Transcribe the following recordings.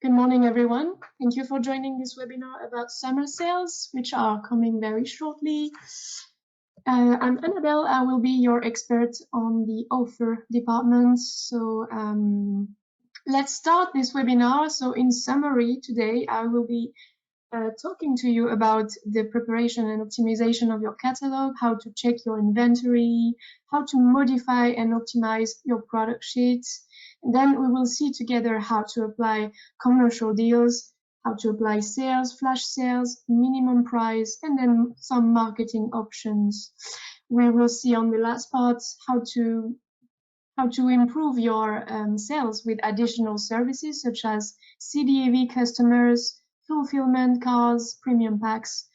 Good morning, everyone. Thank you for joining this webinar about summer sales, which are coming very shortly. I'm Annabelle. I will be your expert on the offer department. So let's start this webinar. So in summary, today I will be talking to you about the preparation and optimization of your catalog, how to check your inventory, how to modify and optimize your product sheets. And then we will see together how to apply commercial deals, how to apply sales, flash sales, minimum price, and then some marketing options. We will see on the last part how to improve your sales with additional services such as CDAV customers, fulfillment cards, premium packs,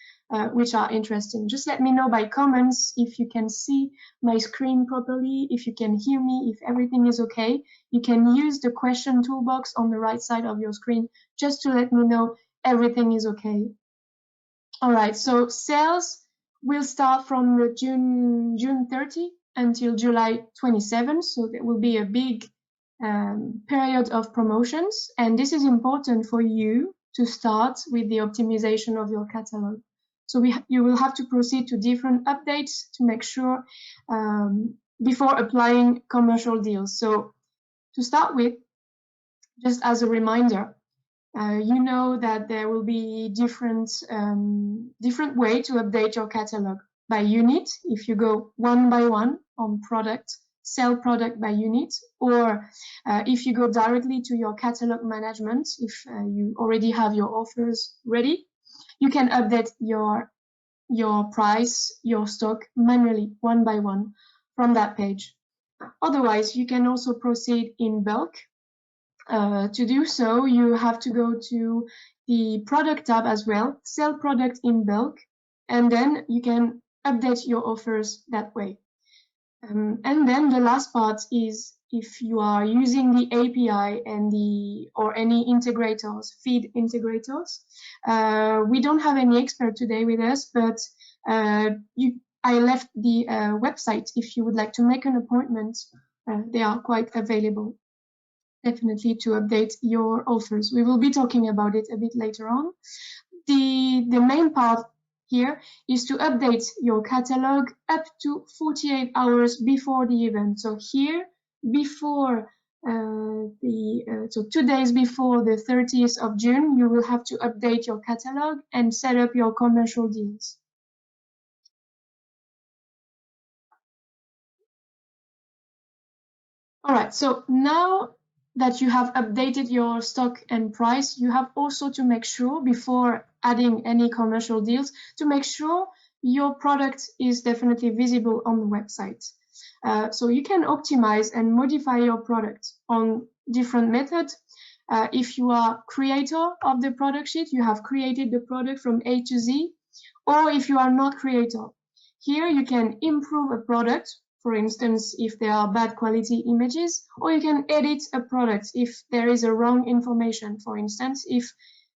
which are interesting. Just let me know by comments if you can see my screen properly, if you can hear me, if everything is okay. You can use the question toolbox on the right side of your screen just to let me know everything is okay. All right, so sales will start from the June 30 until July 27, so there will be a big period of promotions, and this is important for you to start with the optimization of your catalog. So you will have to proceed to different updates to make sure before applying commercial deals. So to start with, just as a reminder, you know that there will be different way to update your catalog by unit. If you go one by one on product, sell product by unit, or if you go directly to your catalog management, if you already have your offers ready, you can update your price, your stock manually one by one from that page. Otherwise, you can also proceed in bulk. To do so, you have to go to the product tab as well, sell product in bulk, and then you can update your offers that way. And then the last part is if you are using the API and or any integrators, feed integrators. We don't have any expert today with us, but I left the website if you would like to make an appointment. They are quite available, definitely, to update your offers. We will be talking about it a bit later on. The main part here is to update your catalog up to 48 hours before the event. So here, before so 2 days before the 30th of June, you will have to update your catalog and set up your commercial deals. All right, so now that you have updated your stock and price, you have also to make sure, before adding any commercial deals, to make sure your product is definitely visible on the website. So you can optimize and modify your product on different methods. If you are creator of the product sheet, you have created the product from A to Z, or if you are not creator. Here you can improve a product, for instance, if there are bad quality images, or you can edit a product if there is a wrong information. For instance, if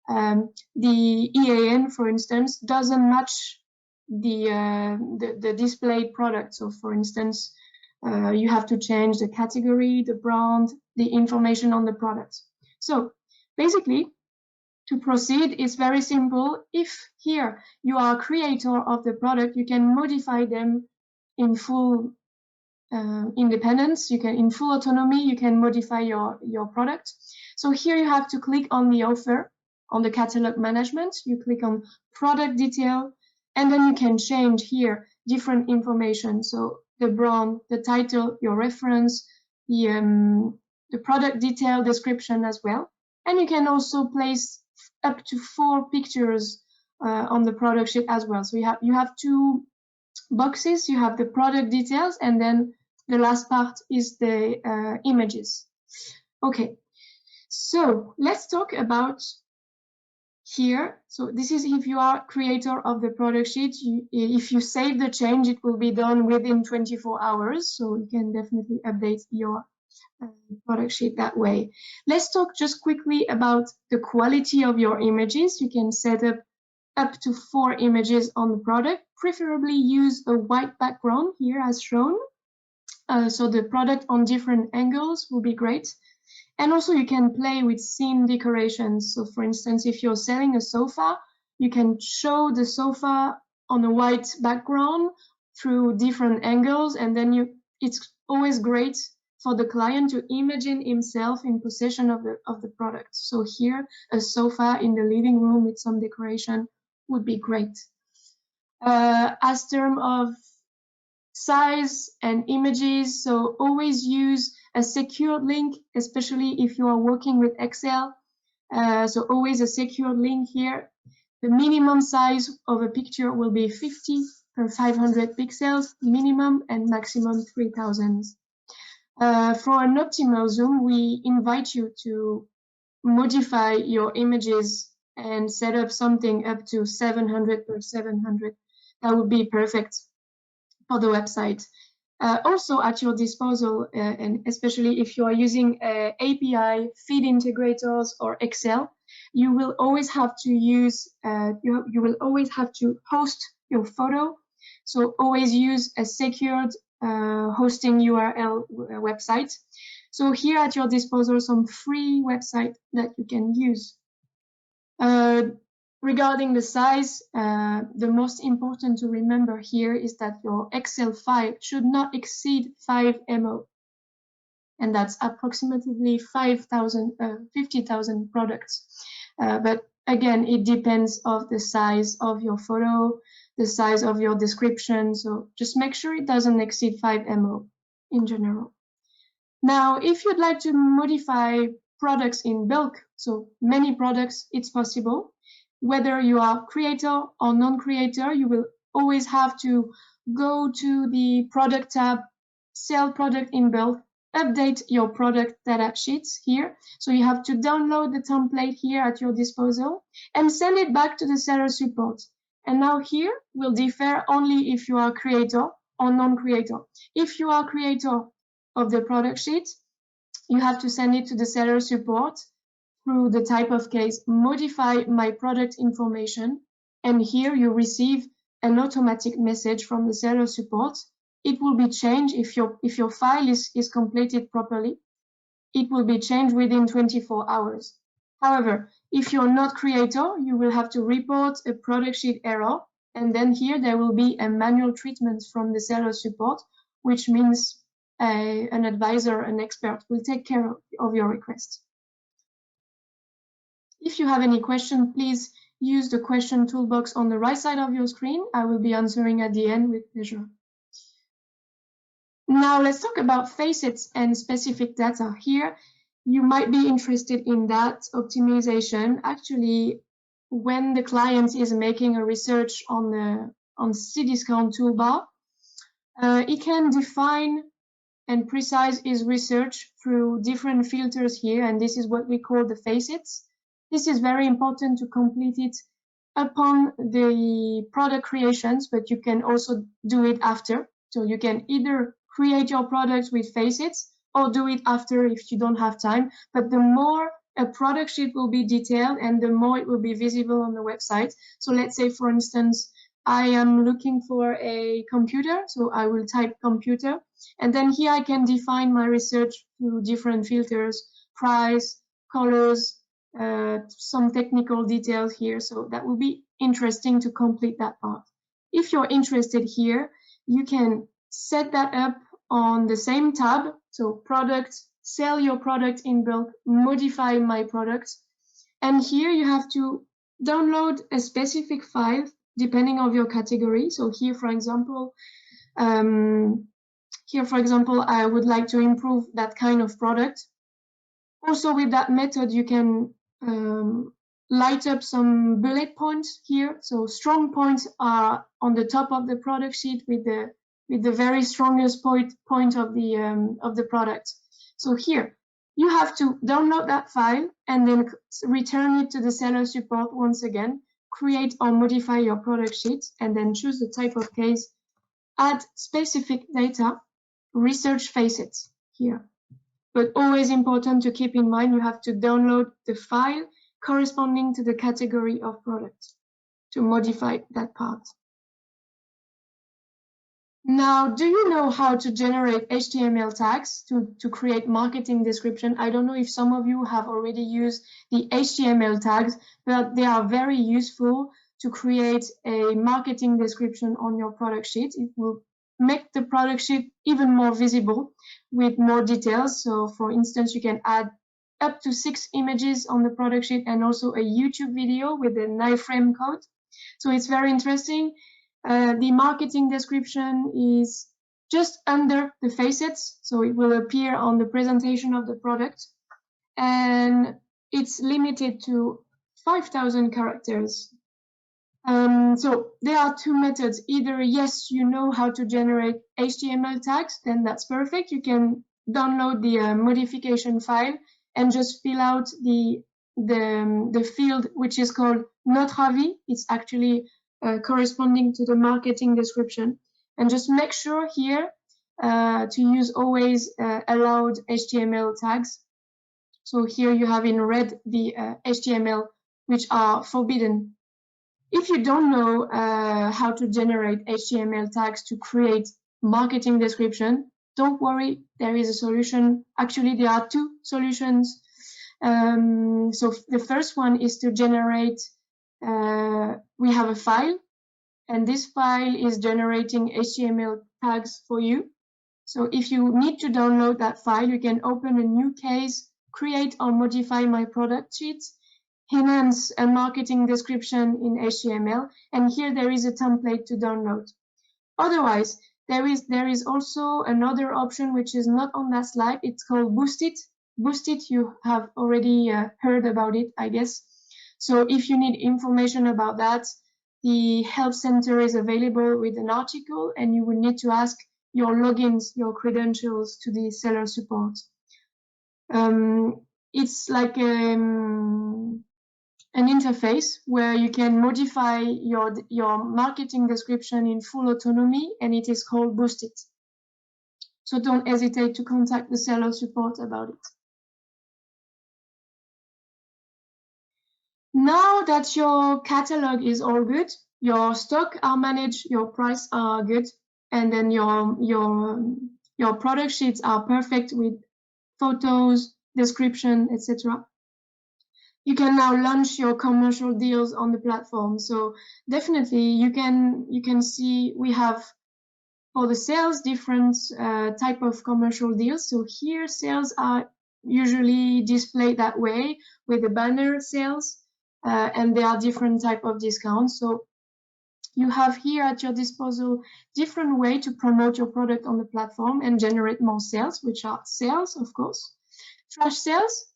the EAN, for instance, doesn't match the displayed product. So, for instance, you have to change the category, the brand, the information on the product. So, basically, to proceed, it's very simple. If here you are a creator of the product, you can modify them in full independence, in full autonomy, you can modify your product. So here you have to click on the offer, on the catalog management, you click on product detail, and then you can change here different information. So the brand, the title, your reference, the product detail description as well. And you can also place up to 4 pictures on the product sheet as well. So you have 2 boxes, you have the product details, and then the last part is the images. Okay, so let's talk about here. So this is if you are creator of the product sheet. If you save the change, it will be done within 24 hours. So you can definitely update your product sheet that way. Let's talk just quickly about the quality of your images. You can set up to 4 images on the product. Preferably use a white background here as shown. So the product on different angles will be great. And also you can play with scene decorations. So for instance, if you're selling a sofa, you can show the sofa on a white background through different angles, and then it's always great for the client to imagine himself in possession of the product. So here, a sofa in the living room with some decoration would be great. As term of size and images, so always use a secured link, especially if you are working with Excel. So always a secured link here. The minimum size of a picture will be 50 per 500 pixels minimum, and maximum 3000. For an optimal zoom, we invite you to modify your images and set up something up to 700 per 700. That would be perfect for the website. Also at your disposal, and especially if you are using API, feed integrators, or Excel, you will always have to use, you will always have to host your photo. So always use a secured hosting URL website. So here at your disposal, some free website that you can use. Regarding the size, the most important to remember here is that your Excel file should not exceed 5 MO, and that's approximately 50,000 products. But again, it depends on the size of your photo, the size of your description, so just make sure it doesn't exceed 5 MO in general. Now, if you'd like to modify products in bulk, so many products, it's possible. Whether you are creator or non-creator, you will always have to go to the product tab, sell product in bulk, update your product data sheets here. So you have to download the template here at your disposal and send it back to the seller support. And now here will differ only if you are creator or non-creator. If you are creator of the product sheet, you have to send it to the seller support through the type of case, modify my product information, and here you receive an automatic message from the seller support. It will be changed if your file is completed properly. It will be changed within 24 hours. However, if you're not creator, you will have to report a product sheet error, and then here there will be a manual treatment from the seller support, which means an advisor, an expert, will take care of your request. If you have any question, please use the question toolbox on the right side of your screen. I will be answering at the end with pleasure. Now let's talk about facets and specific data. Here, you might be interested in that optimization. Actually, when the client is making a research on Cdiscount toolbar, he can define and precise his research through different filters here, and this is what we call the facets. This is very important to complete it upon the product creations, but you can also do it after. So you can either create your products with facets or do it after if you don't have time. But the more a product sheet will be detailed and the more it will be visible on the website. So let's say, for instance, I am looking for a computer, so I will type computer, and then here I can define my research through different filters, price, colors, some technical details here, so that will be interesting to complete that part. If you're interested here, you can set that up on the same tab, so product, sell your product in bulk, modify my product, and here you have to download a specific file depending on your category. So here, for example, I would like to improve that kind of product. Also, with that method, you can light up some bullet points here. So strong points are on the top of the product sheet with the very strongest point of the product. So here, you have to download that file and then return it to the seller support once again, create or modify your product sheet, and then choose the type of case, add specific data, research facets here. But always important to keep in mind, you have to download the file corresponding to the category of product to modify that part. Now, do you know how to generate HTML tags to create marketing description? I don't know if some of you have already used the HTML tags, but they are very useful to create a marketing description on your product sheet. It will make the product sheet even more visible with more details. So for instance, you can add up to 6 images on the product sheet and also a YouTube video with an iframe code. So it's very interesting. The marketing description is just under the facets, so it will appear on the presentation of the product, and it's limited to 5,000 characters. So there are two methods. Either, yes, you know how to generate HTML tags, then that's perfect. You can download the modification file and just fill out the field which is called Notre avis. It's actually corresponding to the marketing description. And just make sure here to use always allowed HTML tags. So here you have in red the HTML which are forbidden. If you don't know how to generate HTML tags to create marketing description, don't worry, there is a solution. Actually, there are two solutions. So the first one is to generate, we have a file, and this file is generating HTML tags for you. So if you need to download that file, you can open a new case, create or modify my product sheet, enhance a marketing description in HTML, and here there is a template to download. Otherwise, there is also another option which is not on that slide. It's called Boost It. Boost It, you have already heard about it, I guess. So if you need information about that, the help center is available with an article, and you will need to ask your logins, your credentials to the seller support. It's like an interface where you can modify your marketing description in full autonomy, and it is called Boost It. So don't hesitate to contact the seller support about it. Now that your catalog is all good, your stock are managed, your price are good, and then your product sheets are perfect with photos, description, etc. You can now launch your commercial deals on the platform. So definitely you can see we have for the sales different type of commercial deals. So here sales are usually displayed that way with the banner sales, and there are different type of discounts. So you have here at your disposal different way to promote your product on the platform and generate more sales, which are sales, of course, flash sales,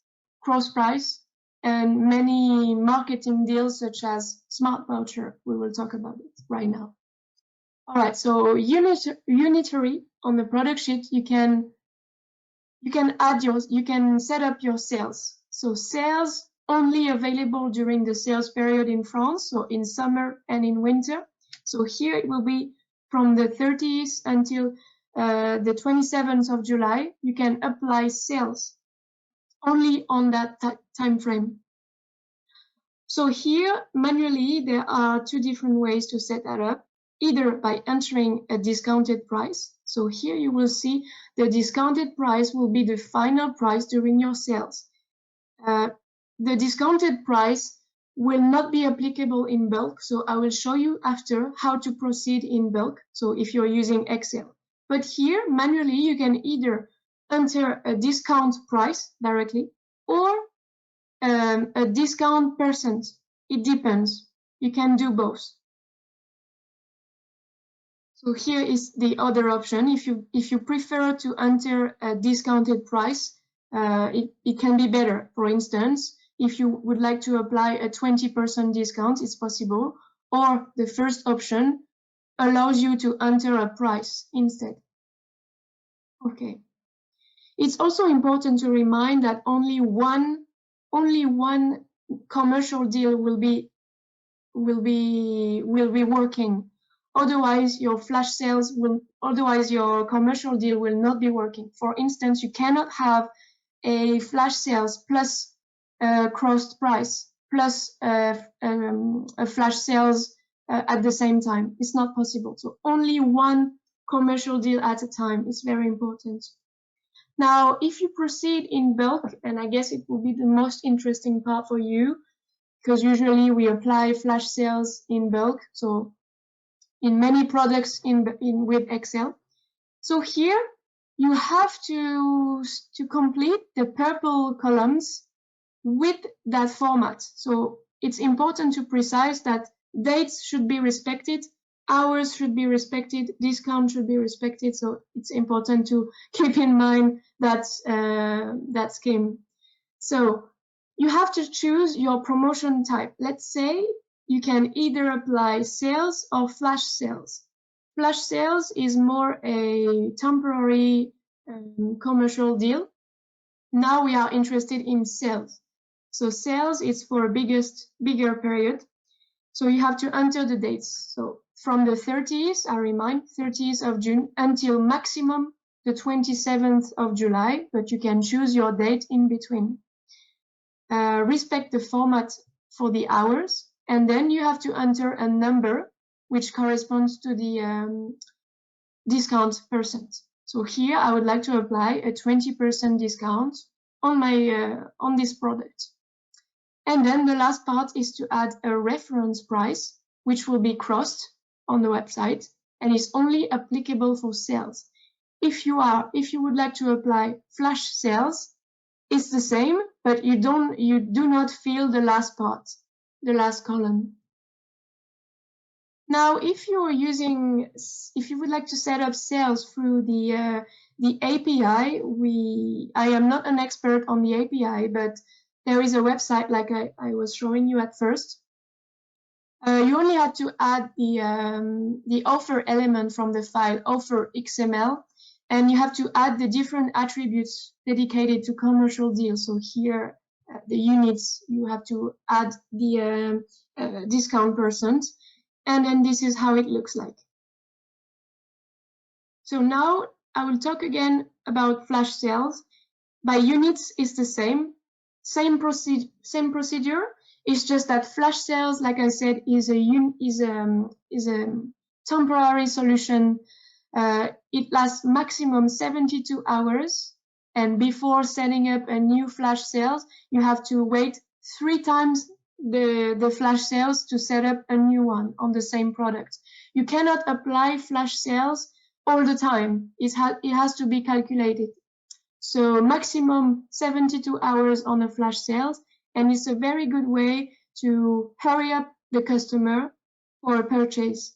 cross price, and many marketing deals such as Smart Voucher. We will talk about it right now. All right, so unitary on the product sheet, you can set up your sales. So sales only available during the sales period in France, so in summer and in winter. So here it will be from the 30th until the 27th of July. You can apply sales only on that time frame. So here, manually, there are two different ways to set that up, either by entering a discounted price. So here you will see the discounted price will be the final price during your sales. The discounted price will not be applicable in bulk, so I will show you after how to proceed in bulk, so if you're using Excel. But here, manually, you can either enter a discount price directly or a discount percent. It depends. You can do both. So here is the other option. If you prefer to enter a discounted price, it can be better. For instance, if you would like to apply a 20% discount, it's possible. Or the first option allows you to enter a price instead. Okay. It's also important to remind that only one commercial deal will be working. Otherwise, your flash sales otherwise your commercial deal will not be working. For instance, you cannot have a flash sales plus crossed price plus a flash sales at the same time. It's not possible. So only one commercial deal at a time. It's very important. Now, if you proceed in bulk, and I guess it will be the most interesting part for you, because usually we apply flash sales in bulk, so in many products with Excel. So here you have to complete the purple columns with that format. So it's important to precise that dates should be respected, hours should be respected, discount should be respected. So it's important to keep in mind that scheme. So you have to choose your promotion type. Let's say you can either apply sales or flash sales. Flash sales is more a temporary commercial deal. Now we are interested in sales. So sales is for a bigger period. So you have to enter the dates. So from the 30th, I remind, 30th of June until maximum the 27th of July, but you can choose your date in between. Respect the format for the hours, and then you have to enter a number which corresponds to the discount percent. So here I would like to apply a 20% discount on this product. And then the last part is to add a reference price, which will be crossed on the website and is only applicable for sales. If you would like to apply flash sales, it's the same, but you do not fill the last part, the last column. Now, if you would like to set up sales through the API, I am not an expert on the API, but there is a website like I was showing you at first. You only have to add the offer element from the file offer XML, and you have to add the different attributes dedicated to commercial deals. So here, the units, you have to add the discount percent, and then this is how it looks like. So now I will talk again about flash sales. By units is the same procedure. It's just that flash sales, like I said, is a temporary solution. It lasts maximum 72 hours, and before setting up a new flash sales, you have to wait 3 times the flash sales to set up a new one on the same product. You cannot apply flash sales all the time. It has to be calculated. So maximum 72 hours on a flash sales, and it's a very good way to hurry up the customer for a purchase.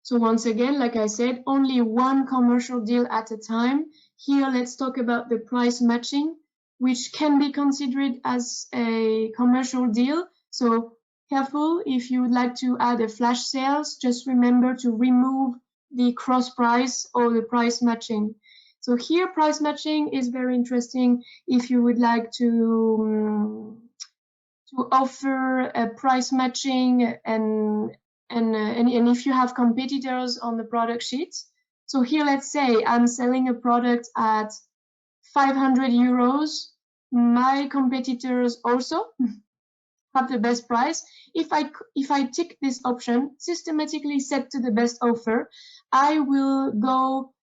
So once again, like I said, only one commercial deal at a time. Here, let's talk about the price matching, which can be considered as a commercial deal. So careful, if you would like to add a flash sales, just remember to remove the cross price or the price matching. So here, price matching is very interesting if you would like to offer a price matching and if you have competitors on the product sheet. So here, let's say I'm selling a product at 500 euros. My competitors also have the best price. If I tick this option, systematically set to the best offer, I will go,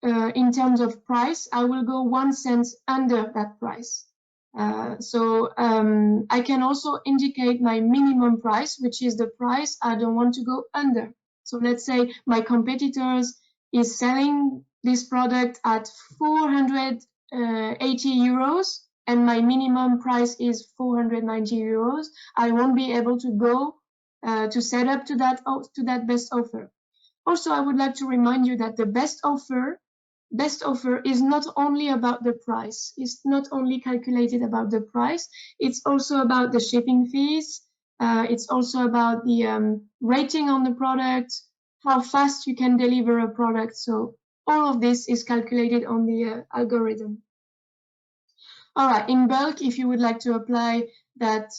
in terms of price, I will go 1 cent under that price. I can also indicate my minimum price, which is the price I don't want to go under. So let's say my competitors is selling this product at 480 euros and my minimum price is 490 euros. I won't be able to go to set up to that best offer. Also, I would like to remind you that the best offer is not only about the price. It's not only calculated about the price. It's also about the shipping fees. It's also about the rating on the product, how fast you can deliver a product. So all of this is calculated on the algorithm. All right, in bulk, if you would like to apply that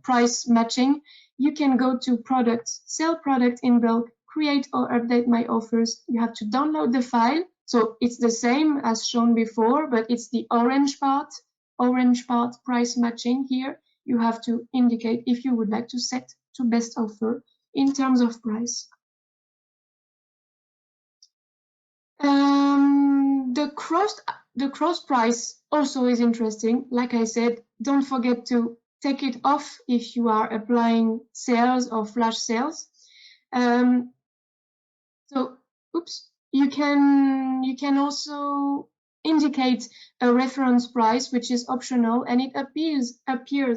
price matching, you can go to products, sell product in bulk, create or update my offers. You have to download the file. So it's the same as shown before, but it's the orange part price matching here. You have to indicate if you would like to set to best offer. in terms of price. The cross price also is interesting. Like I said, don't forget to take it off if you are applying sales or flash sales. So, you can also indicate a reference price, which is optional, and it appears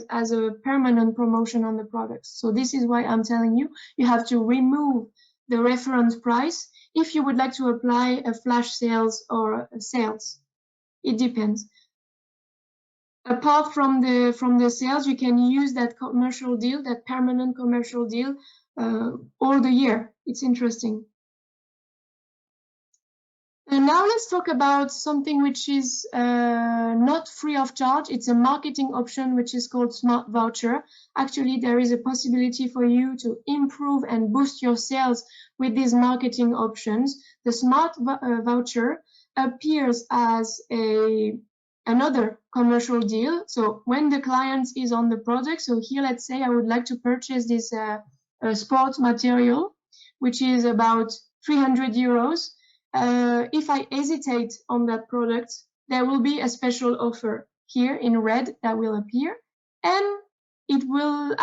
as a permanent promotion on the product. So this is why I'm telling you, you have to remove the reference price if you would like to apply a flash sales or a sales. It depends. Apart from the sales, you can use that commercial deal, that permanent commercial deal, all the year. It's interesting. And now let's talk about something which is not free of charge. It's a marketing option which is called Smart Voucher. Actually, there is a possibility for you to improve and boost your sales with these marketing options. The Smart Voucher appears as another commercial deal. So when the client is on the product, so here let's say I would like to purchase this sports material, which is about 300 euros. If I hesitate on that product, there will be a special offer here in red that will appear, and it will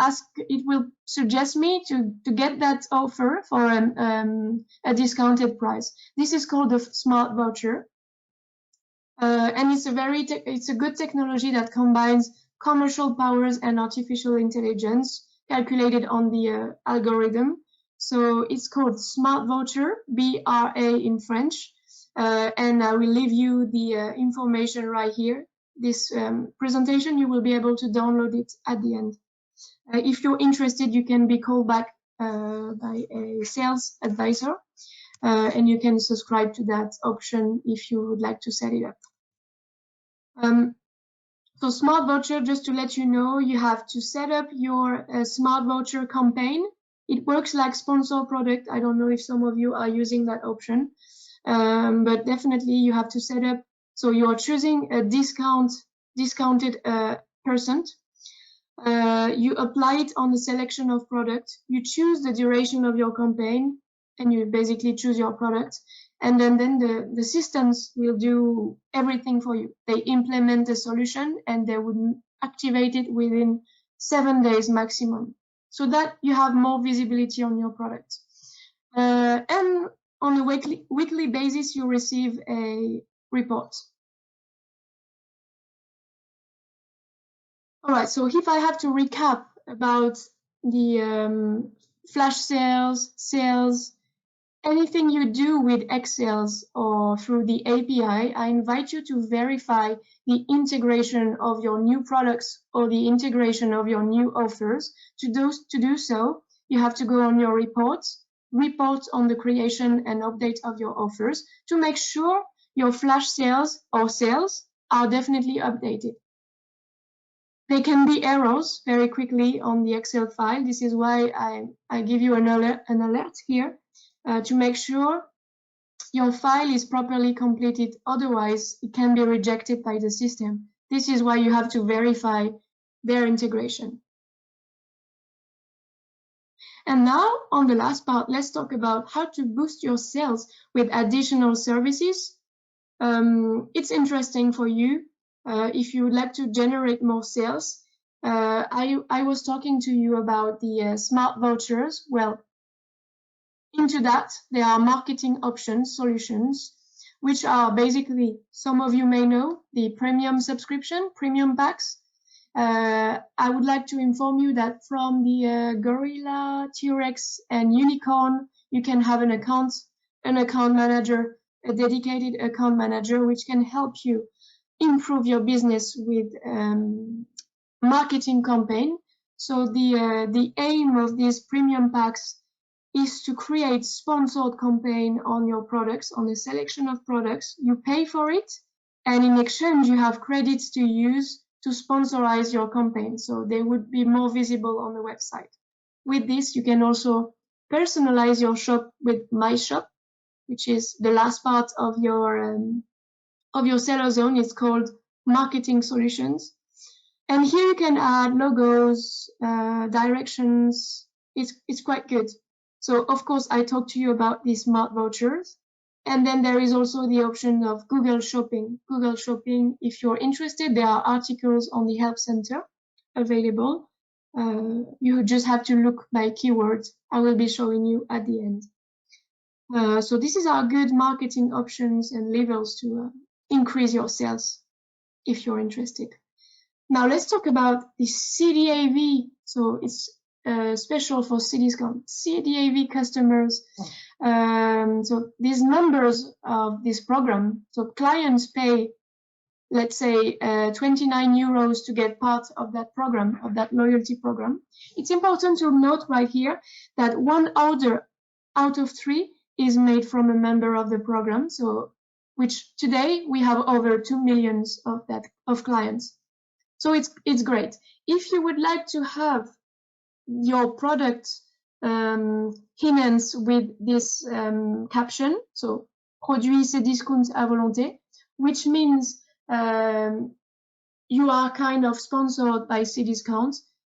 suggest me to get that offer for a discounted price. This is called the Smart Voucher, and it's a good technology that combines commercial powers and artificial intelligence calculated on the algorithm. So it's called Smart Voucher, BRA in French, and I will leave you the information right here. This presentation, you will be able to download it at the end. If you're interested, you can be called back by a sales advisor, and you can subscribe to that option if you would like to set it up. So Smart Voucher, just to let you know, you have to set up your Smart Voucher campaign. It works like sponsor product. I don't know if some of you are using that option, but definitely you have to set up. So you are choosing a discounted percent. You apply it on a selection of products. You choose the duration of your campaign, and you basically choose your product. And then the systems will do everything for you. They implement the solution, and they would activate it within 7 days maximum, so that you have more visibility on your product. And on a weekly basis, you receive a report. All right, so if I have to recap about the flash sales, anything you do with Excels or through the API, I invite you to verify the integration of your new products or the integration of your new offers. To do so, you have to go on your reports, report on the creation and update of your offers to make sure your flash sales or sales are definitely updated. There can be errors very quickly on the Excel file. This is why I give you an alert here to make sure your file is properly completed. Otherwise, it can be rejected by the system. This is why you have to verify their integration. And now, on the last part, let's talk about how to boost your sales with additional services. It's interesting for you if you would like to generate more sales. I was talking to you about the smart vouchers. Well, into that, there are marketing options, solutions, which are basically, some of you may know, the premium subscription, premium packs. I would like to inform you that from the Gorilla, T-Rex, and Unicorn, you can have an account manager, a dedicated account manager, which can help you improve your business with marketing campaign. So the aim of these premium packs is to create sponsored campaign on your products, on a selection of products. You pay for it, and in exchange, you have credits to use to sponsorize your campaign, so they would be more visible on the website. With this, you can also personalize your shop with My Shop, which is the last part of your seller zone. It's called Marketing Solutions. And here you can add logos, directions, it's quite good. So of course I talked to you about these smart vouchers. And then there is also the option of Google Shopping. Google Shopping, if you're interested, there are articles on the Help Center available. You just have to look by keywords. I will be showing you at the end. So this is our good marketing options and levels to increase your sales if you're interested. Now let's talk about the CDAV. So it's special for Cdiscount. CDAV customers. So these numbers of this program. So clients pay, let's say, 29 euros to get part of that program, of that loyalty program. It's important to note right here that 1 order out of 3 is made from a member of the program. So, which today we have over 2 million of clients. So it's great. If you would like to have your product enhanced with this caption, so produit Cdiscount à volonté, which means you are kind of sponsored by Cdiscount.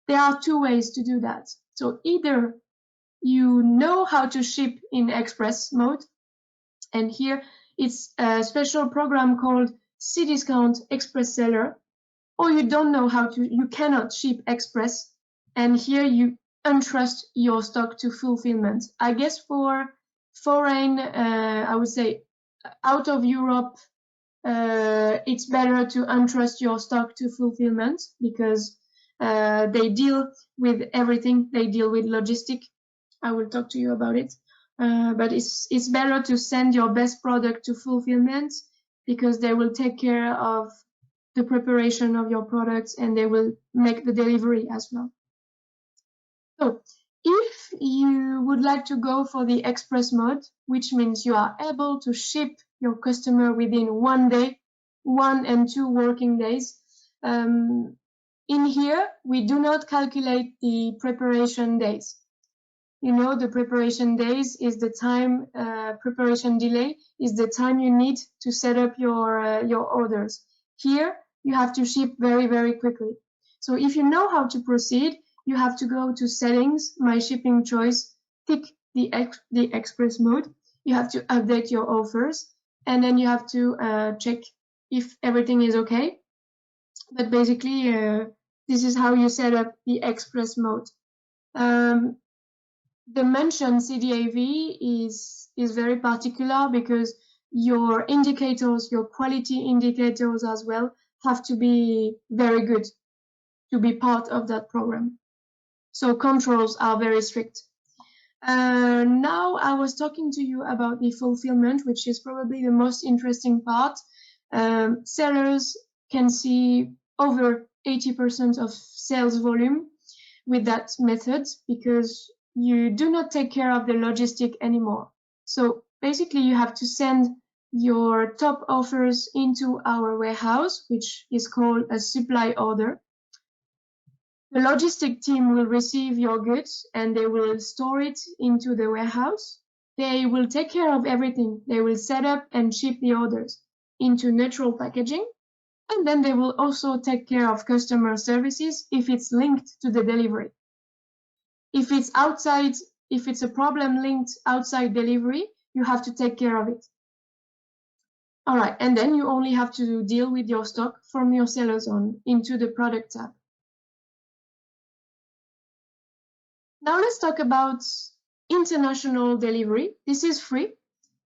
There are 2 ways to do that. So either you know how to ship in express mode, and here it's a special program called Cdiscount Express Seller, or you don't know how to, you cannot ship express, and here you entrust your stock to fulfillment. I guess for foreign, I would say out of Europe, it's better to entrust your stock to fulfillment because they deal with everything. They deal with logistic. I will talk to you about it. But it's better to send your best product to fulfillment because they will take care of the preparation of your products and they will make the delivery as well. So if you would like to go for the express mode, which means you are able to ship your customer within 1 day, 1 and 2 working days, in here we do not calculate the preparation days. You know, the preparation days is the time, preparation delay is the time you need to set up your orders. Here, you have to ship very, very quickly. So if you know how to proceed, you have to go to settings, my shipping choice, tick the express mode. You have to update your offers, and then you have to check if everything is okay. But basically, this is how you set up the express mode. The mentioned CDAV is very particular because your indicators, your quality indicators as well, have to be very good to be part of that program. So controls are very strict. Now I was talking to you about the fulfillment, which is probably the most interesting part. Sellers can see over 80% of sales volume with that method because you do not take care of the logistic anymore. So basically you have to send your top offers into our warehouse, which is called a supply order. The logistic team will receive your goods and they will store it into the warehouse. They will take care of everything. They will set up and ship the orders into neutral packaging. And then they will also take care of customer services if it's linked to the delivery. If it's outside, if it's a problem linked outside delivery, you have to take care of it. All right, and then you only have to deal with your stock from your seller zone into the product tab. Now let's talk about international delivery. This is free.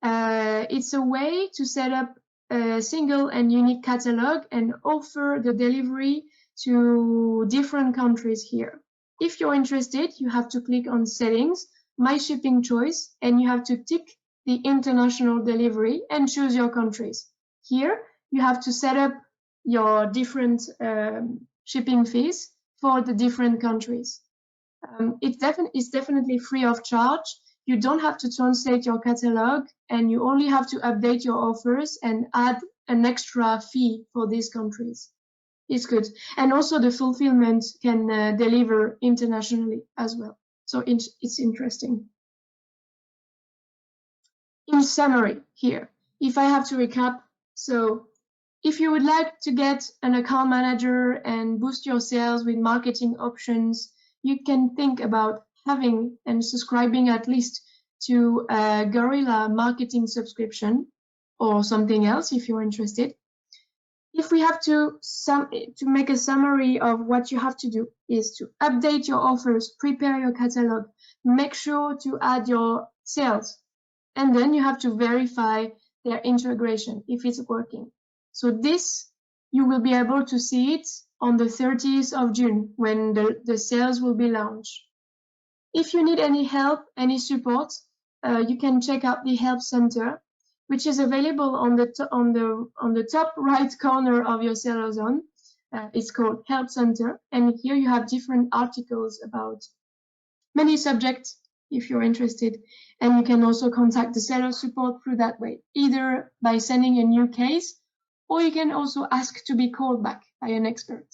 It's a way to set up a single and unique catalog and offer the delivery to different countries here. If you're interested, you have to click on Settings, My Shipping Choice, and you have to tick the international delivery and choose your countries. Here, you have to set up your different shipping fees for the different countries. It's definitely free of charge. You don't have to translate your catalog, and you only have to update your offers and add an extra fee for these countries. It's good. And also the fulfillment can deliver internationally as well. So it's interesting. In summary here, if I have to recap, so if you would like to get an account manager and boost your sales with marketing options, you can think about having and subscribing at least to a guerrilla marketing subscription or something else if you're interested. If we have to make a summary of what you have to do is to update your offers, prepare your catalog, make sure to add your sales, and then you have to verify their integration if it's working. So this, you will be able to see it on the 30th of June when the sales will be launched. If you need any help, any support, you can check out the Help Center, which is available on the top right corner of your Seller Zone. It's called Help Center, and here you have different articles about many subjects if you're interested, and you can also contact the seller support through that way, either by sending a new case, or you can also ask to be called back by an expert.